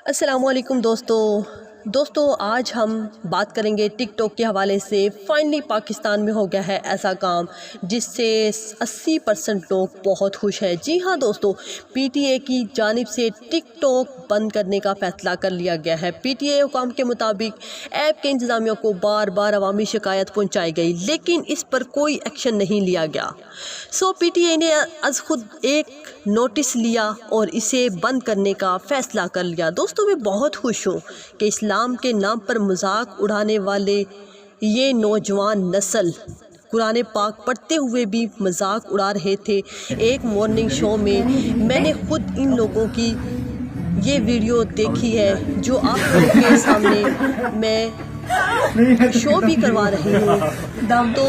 अस्सलाम वालेकुम दोस्तों आज हम बात करेंगे टिक टॉक के हवाले से। फाइनली पाकिस्तान में हो गया है ऐसा काम जिससे 80% लोग बहुत खुश हैं। जी हाँ दोस्तों, पीटीए की जानिब से टिक टॉक बंद करने का फ़ैसला कर लिया गया है। पीटीए हुकाम के मुताबिक ऐप के इंतज़ामिया को बार बार अवामी शिकायत पहुँचाई गई, लेकिन इस पर कोई एक्शन नहीं लिया गया। सो पीटीए ने आज खुद एक नोटिस लिया और इसे बंद करने का फ़ैसला कर लिया। दोस्तों, मैं बहुत खुश हूँ कि इस्लाम के नाम पर मजाक उड़ाने वाले ये नौजवान नस्ल कुरान पाक पढ़ते हुए भी मजाक उड़ा रहे थे। एक मॉर्निंग शो में मैंने खुद इन लोगों की ये वीडियो देखी है जो आप लोगों के सामने मैं शो भी करवा रही हूँ। तो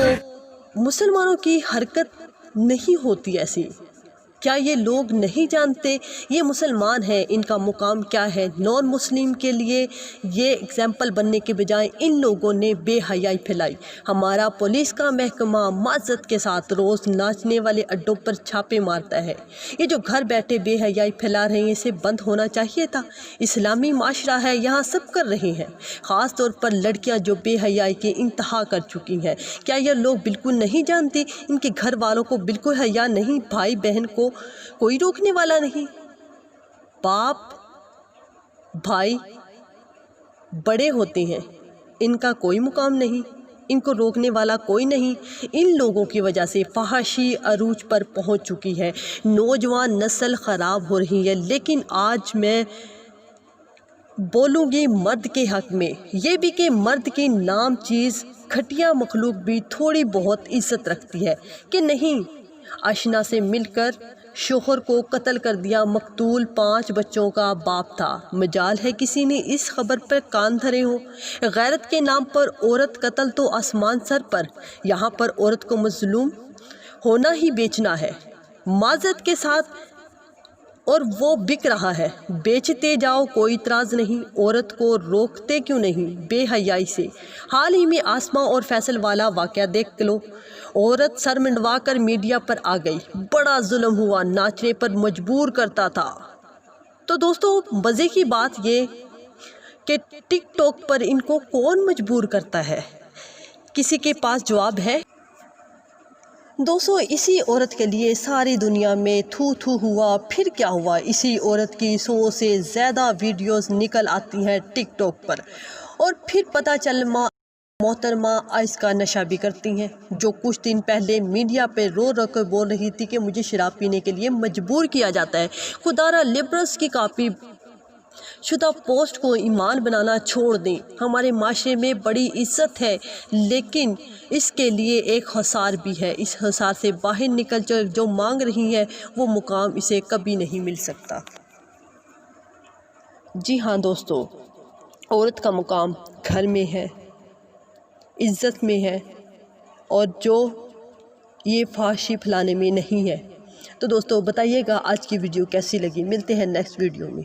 मुसलमानों की हरकत नहीं होती ऐसी। क्या ये लोग नहीं जानते ये मुसलमान हैं, इनका मुकाम क्या है? नॉन मुस्लिम के लिए ये एग्जाम्पल बनने के बजाय इन लोगों ने बेहयाई फैलाई। हमारा पुलिस का महकमा माज़त के साथ रोज़ नाचने वाले अड्डों पर छापे मारता है। ये जो घर बैठे बेहयाई फैला रहे हैं इसे बंद होना चाहिए था। इस्लामी माशरा है, यहाँ सब कर रहे हैं। ख़ास तौर पर लड़कियाँ जो बेहयाई के इंतहा कर चुकी हैं। क्या ये लोग बिल्कुल नहीं जानती? इनके घर वालों को बिल्कुल हया नहीं? भाई बहन को कोई रोकने वाला नहीं? बाप भाई बड़े होते हैं, इनका कोई मुकाम नहीं, इनको रोकने वाला कोई नहीं। इन लोगों की वजह से फहाशी अरूज पर पहुंच चुकी है, नौजवान नस्ल ख़राब हो रही है। लेकिन आज मैं बोलूँगी मर्द के हक़ में, ये भी कि मर्द की नाम चीज़ घटिया मखलूक भी थोड़ी बहुत इज़्ज़त रखती है कि नहीं। आशना से मिलकर शोहर को कत्ल कर दिया, मकतूल 5 बच्चों का बाप था। मजाल है किसी ने इस खबर पर कान धरे हो। गैरत के नाम पर औरत कत्ल तो आसमान सर पर। यहाँ पर औरत को मजलूम होना ही बेचना है माज़त के साथ, और वो बिक रहा है। बेचते जाओ, कोई इतराज़ नहीं, औरत को रोकते क्यों नहीं बेहयाई से? हाल ही में आसमा और फैसल वाला वाक़या देख लो। औरत सर मंडवा कर मीडिया पर आ गई, बड़ा जुल्म हुआ, नाचने पर मजबूर करता था। तो दोस्तों, मज़े की बात ये कि टिक टॉक पर इनको कौन मजबूर करता है? किसी के पास जवाब है? दोस्तों, इसी औरत के लिए सारी दुनिया में थू थू हुआ। फिर क्या हुआ? इसी औरत की 100 से ज़्यादा वीडियोस निकल आती हैं टिक टॉक पर, और फिर पता चल मोहतरमा आइस का नशा भी करती हैं। जो कुछ दिन पहले मीडिया पे रो रो कर बोल रही थी कि मुझे शराब पीने के लिए मजबूर किया जाता है। खुदारा लिबरल्स की कापी शुदा पोस्ट को ईमान बनाना छोड़ दें। हमारे माशरे में बड़ी इज्जत है, लेकिन इसके लिए एक हसार भी है। इस हसार से बाहर निकल कर जो मांग रही है वो मुकाम इसे कभी नहीं मिल सकता। जी हाँ दोस्तों, औरत का मुकाम घर में है, इज्जत में है, और जो ये फाशी फैलाने में नहीं है। तो दोस्तों बताइएगा आज की वीडियो कैसी लगी। मिलते हैं नेक्स्ट वीडियो में।